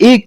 1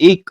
1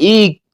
1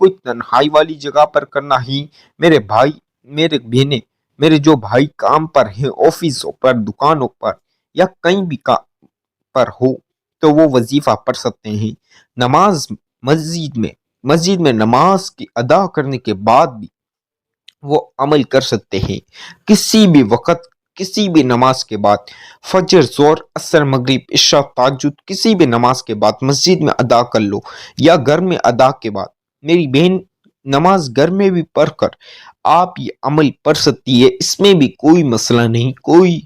کوئی تنہائی والی جگہ پر کرنا ہی میرے بھائی، میرے بہنیں، میرے جو بھائی کام پر ہیں، آفسوں پر، دکانوں پر یا کہیں بھی پر ہو تو وہ وظیفہ پڑھ سکتے ہیں۔ نماز مسجد میں نماز کی ادا کرنے کے بعد بھی وہ عمل کر سکتے ہیں۔ کسی بھی وقت، کسی بھی نماز کے بعد، فجر، ظہر، عصر، مغرب، عشاء، تہجد، کسی بھی نماز کے بعد مسجد میں ادا کر لو یا گھر میں ادا کے بعد، میری بہن نماز گھر میں بھی پڑھ کر آپ یہ عمل پڑھ سکتی ہے۔ اس میں بھی کوئی مسئلہ نہیں، کوئی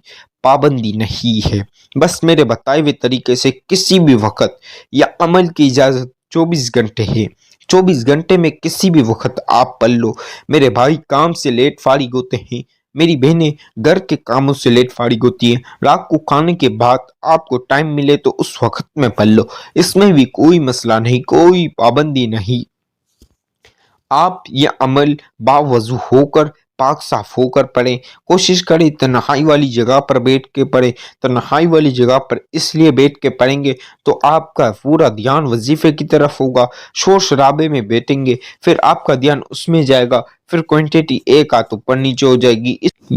پابندی نہیں ہے۔ بس میرے بتائے ہوئے طریقے سے کسی بھی وقت یا عمل کی اجازت 24 گھنٹے ہے۔ 24 گھنٹے میں کسی بھی وقت آپ پڑھ لو۔ میرے بھائی کام سے لیٹ فارغ ہوتے ہیں، میری بہنیں گھر کے کاموں سے لیٹ فارغ ہوتی ہیں، رات کو کھانے کے بعد آپ کو ٹائم ملے تو اس وقت میں پڑھ لو۔ اس میں بھی کوئی مسئلہ نہیں، کوئی پابندی نہیں۔ آپ یہ عمل باوضو ہو کر، پاک صاف ہو کر پڑھیں۔ کوشش کریں تنہائی والی جگہ پر بیٹھ کے پڑھیں۔ تنہائی والی جگہ پر اس لیے بیٹھ کے پڑھیں گے تو آپ کا پورا دھیان وظیفے کی طرف ہوگا۔ شور شرابے میں بیٹھیں گے پھر آپ کا دھیان اس میں جائے گا، پھر کوانٹٹی ایک تو اوپر نیچے ہو جائے گی۔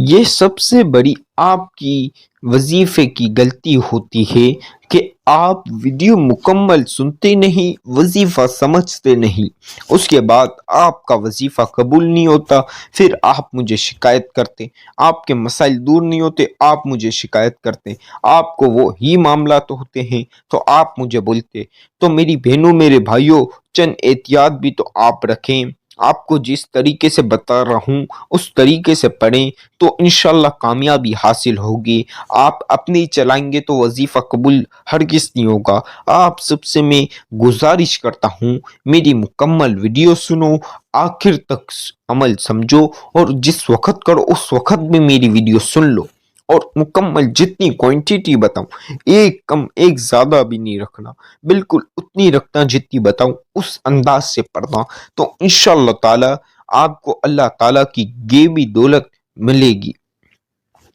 یہ سب سے بڑی آپ کی وظیفے کی غلطی ہوتی ہے کہ آپ ویڈیو مکمل سنتے نہیں، وظیفہ سمجھتے نہیں، اس کے بعد آپ کا وظیفہ قبول نہیں ہوتا، پھر آپ مجھے شکایت کرتے، آپ کے مسائل دور نہیں ہوتے، آپ مجھے شکایت کرتے، آپ کو وہی معاملات ہوتے ہیں تو آپ مجھے بولتے۔ تو میری بہنوں، میرے بھائیوں، چند احتیاط بھی تو آپ رکھیں۔ آپ کو جس طریقے سے بتا رہا ہوں اس طریقے سے پڑھیں تو انشاءاللہ کامیابی حاصل ہوگی۔ آپ اپنی چلائیں گے تو وظیفہ قبول ہرگز نہیں ہوگا۔ آپ سب سے میں گزارش کرتا ہوں میری مکمل ویڈیو سنو، آخر تک عمل سمجھو، اور جس وقت کرو اس وقت میں میری ویڈیو سن لو، اور مکمل جتنی کوانٹٹی بتاؤں، ایک کم ایک زیادہ بھی نہیں رکھنا، بالکل اتنی رکھنا جتنی بتاؤں، اس انداز سے پڑھنا، تو انشاءاللہ تعالی آپ کو اللہ تعالیٰ کی غیبی دولت ملے گی۔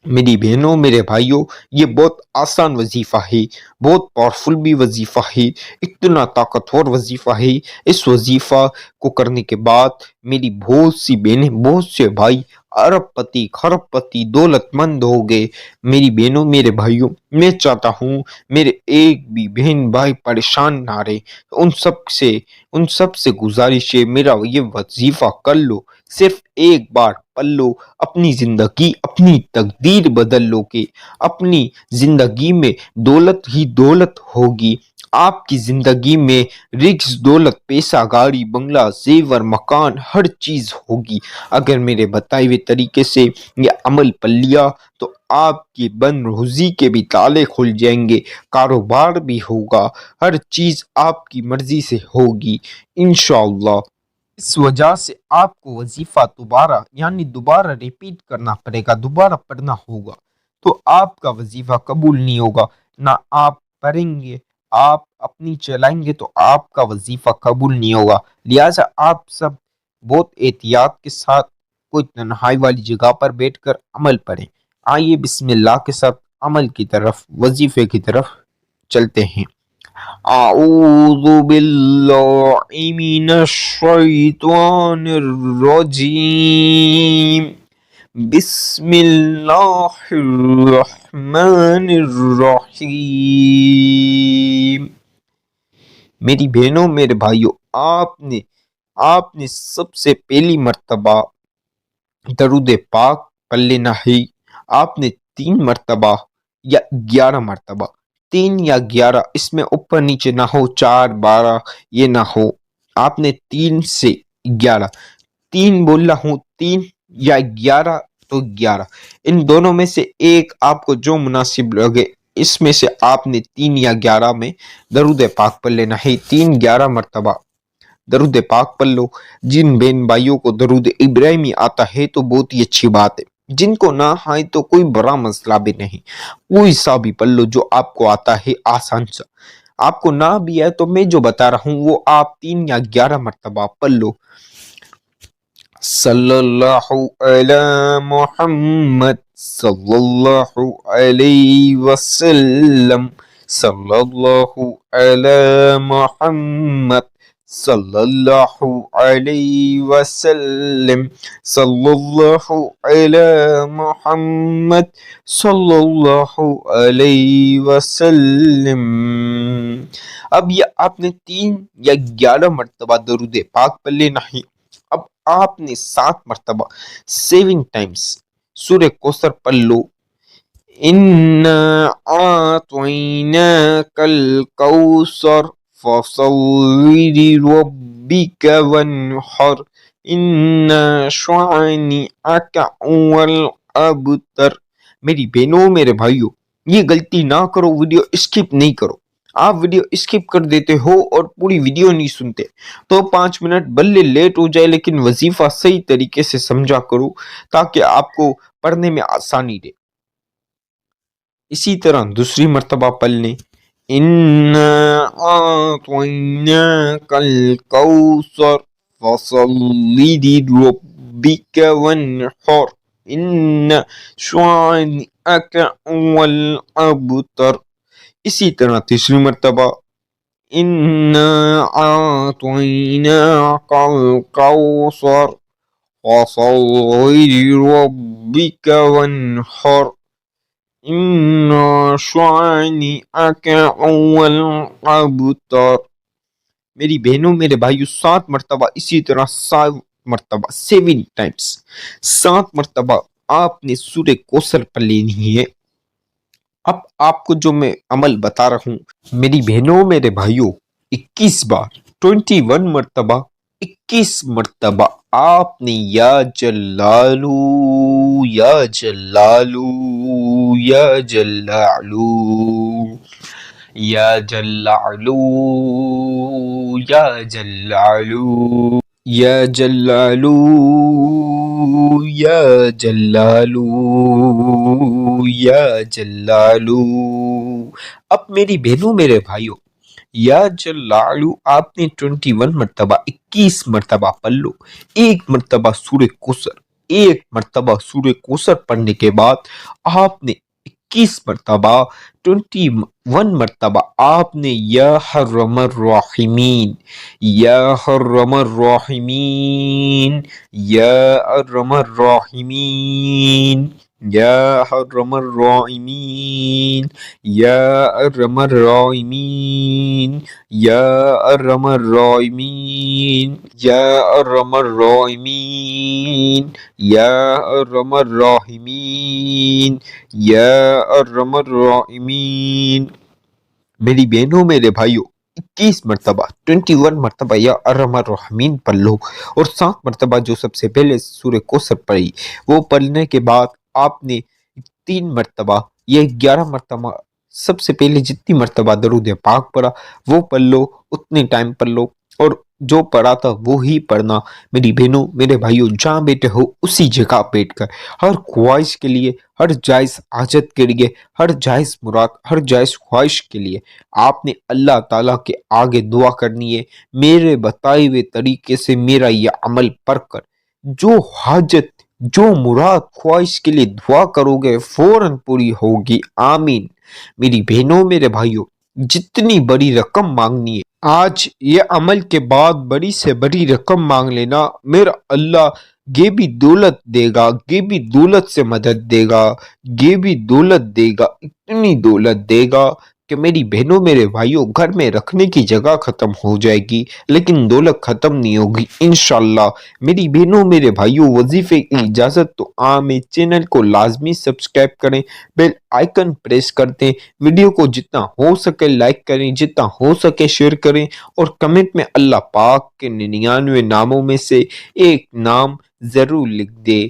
میری بہنوں، میرے بھائیوں، یہ بہت آسان وظیفہ ہے، بہت پاورفل بھی وظیفہ ہے، اتنا طاقتور وظیفہ ہے۔ اس وظیفہ کو کرنے کے بعد میری بہت سی بہنیں، بہت سے بھائی ارب پتی، خرب پتی، دولت مند ہو گئے۔ میری بہنوں، میرے بھائیوں، میں چاہتا ہوں میرے ایک بھی بہن بھائی پریشان نہ رہے۔ ان سب سے گزارش ہے میرا یہ وظیفہ کر لو، صرف ایک بار پڑھ لو، اپنی زندگی، اپنی تقدیر بدل لو گے، اپنی زندگی میں دولت ہی دولت ہوگی۔ آپ کی زندگی میں رزق، دولت، پیسہ، گاڑی، بنگلہ، زیور، مکان، ہر چیز ہوگی۔ اگر میرے بتائے ہوئے طریقے سے یہ عمل پڑھ لیا تو آپ کی بن روزی کے بھی تالے کھل جائیں گے، کاروبار بھی ہوگا، ہر چیز آپ کی مرضی سے ہوگی انشاءاللہ۔ اس وجہ سے آپ کو وظیفہ دوبارہ ریپیٹ کرنا پڑے گا، دوبارہ پڑھنا ہوگا، تو آپ کا وظیفہ قبول نہیں ہوگا۔ نہ آپ پڑھیں گے، آپ اپنی چلائیں گے تو آپ کا وظیفہ قبول نہیں ہوگا۔ لہٰذا آپ سب بہت احتیاط کے ساتھ کوئی تنہائی والی جگہ پر بیٹھ کر عمل پڑھیں۔ آئیے بسم اللہ کے ساتھ عمل کی طرف، وظیفے کی طرف چلتے ہیں۔ اعوذ باللہ من الشیطان الرجیم، بسم اللہ الرحمن الرحیم۔ میری بہنوں، میرے بھائیوں، آپ نے سب سے پہلی مرتبہ درود پاک پڑھ لینا ہے۔ آپ نے 3 مرتبہ یا 11 مرتبہ، 3 یا 11، اس میں اوپر نیچے نہ ہو، 4، 12 یہ نہ ہو۔ آپ نے 3 سے 11، 3 بول رہا ہوں، 3 یا 11 تو 11، ان دونوں میں سے ایک آپ کو جو مناسب لگے، اس میں سے آپ نے 3 یا 11 میں درود پاک پڑھ لینا ہے۔ 3، 11 مرتبہ درود پاک پڑھ لو۔ جن بہن بھائیوں کو درود ابراہیمی آتا ہے تو بہت ہی اچھی بات ہے، جن کو نہ آئے تو کوئی بڑا مسئلہ بھی نہیں، کوئی سا بھی پڑھ لو جو آپ کو آتا ہے آسان سا۔ آپ کو نہ بھی ہے تو میں جو بتا رہا ہوں وہ آپ 3 یا 11 مرتبہ پڑھ لو۔ صلی اللہ علی محمد، صلی اللہ علیہ وسلم، صلی اللہ علی محمد، صلی اللہ علیہ وسلم، صلی اللہ علی محمد، صلی اللہ علیہ وسلم۔ اب یہ آپ نے 3 یا 11 مرتبہ درود پاک پڑھ لینا ہے۔ اب آپ نے 7 مرتبہ 7 ٹائمز سورہ کوثر پڑھ لو۔ اِنَّا أَعْطَيْنَاكَ الْكَوْثَرَ فَصَلِّ لِرَبِّكَ وَانْحَرْ إِنَّ شَانِئَكَ هُوَ الْأَبْتَرُ۔ میری بہنوں میرے بھائیوں، یہ غلطی نہ کرو، ویڈیو اسکپ نہیں کرو۔ آپ ویڈیو اسکپ کر دیتے ہو اور پوری ویڈیو نہیں سنتے تو 5 منٹ بلے لیٹ ہو جائے، لیکن وظیفہ صحیح طریقے سے سمجھا کرو تاکہ آپ کو پڑھنے میں آسانی رہے۔ اسی طرح دوسری مرتبہ پڑھ لیں، اِنَّا أَعْطَيْنَاكَ الْكَوْثَرَ فَصَلِّ لِرَبِّكَ وَانْحَرْ إِنَّ شَانِئَكَ هُوَ الْأَبْتَرُ۔ اسی طرح تیسری مرتبہ، اِنَّا أَعْطَيْنَاكَ الْكَوْثَرَ فَصَلِّ لِرَبِّكَ وَانْحَرْ إِنَّ شَانِئَكَ هُوَ الْأَبْتَرُ۔ میری بہنوں میرے بھائیوں، 7 مرتبہ اسی طرح 7 مرتبہ 7 ٹائمز 7 مرتبہ آپ نے سورہ کوثر پڑھ لینی ہے۔ اب آپ کو جو میں عمل بتا رہا ہوں میری بہنوں میرے بھائیوں، 21 بار 21 مرتبہ 21 مرتبہ آپ نے یا جلالو یا جلالو یا جلالو یا جلالو یا جلالو یا جلالو یا جلالو یا جلالو۔ اب میری بہنوں میرے بھائیوں، یا جلالو آپ نے 21 مرتبہ 21 مرتبہ پڑھ لو۔ ایک مرتبہ سورہ کوثر، ایک مرتبہ سورہ کوثر پڑھنے کے بعد آپ نے 21 مرتبہ 21 مرتبہ آپ نے یا ارحم الراحمین یا ارحم الراحمین یا ارحم الراحمین یا ارحم الراحمین یا ارحم الراحمین یا ارحم الراحمین یا ارحم الراحمین یا ارحم الراحمین یا ارحم الراحمین۔ میری بہنوں میرے بھائیوں، 21 مرتبہ 21 مرتبہ یا ارحم الراحمین پڑھ لو، اور 7 مرتبہ جو سب سے پہلے سورہ کوثر پڑھی وہ پڑھنے کے بعد آپ نے 3 مرتبہ یا 11 مرتبہ سب سے پہلے جتنی مرتبہ درود پاک پڑھا وہ پڑھ لو، اتنے ٹائم پڑھ لو، اور جو پڑھا تھا وہی پڑھنا۔ میری بہنوں میرے بھائیوں، جہاں بیٹھے ہو اسی جگہ بیٹھ کر ہر خواہش کے لیے، ہر جائز حاجت کے لیے، ہر جائز مراد، ہر جائز خواہش کے لیے آپ نے اللہ تعالیٰ کے آگے دعا کرنی ہے۔ میرے بتائے ہوئے طریقے سے میرا یہ عمل پڑھ کر جو حاجت، جو مراد، خواہش کے لیے دعا کرو گے فوراً پوری ہوگی، آمین۔ میری بہنوں میرے بھائیوں، جتنی بڑی رقم مانگنی ہے آج یہ عمل کے بعد بڑی سے بڑی رقم مانگ لینا، میرا اللہ غیبی دولت دے گا، غیبی دولت سے مدد دے گا، غیبی دولت دے گا، اتنی دولت دے گا کہ میری بہنوں میرے بھائیوں گھر میں رکھنے کی جگہ ختم ہو جائے گی لیکن دولت ختم نہیں ہوگی انشاءاللہ۔ میری بہنوں میرے بھائیوں، وظیفے کی اجازت تو عام چینل کو لازمی سبسکرائب کریں، بیل آئیکن پریس کر دیں، ویڈیو کو جتنا ہو سکے لائک کریں، جتنا ہو سکے شیئر کریں، اور کمنٹ میں اللہ پاک کے 99 ناموں میں سے ایک نام ضرور لکھ دے۔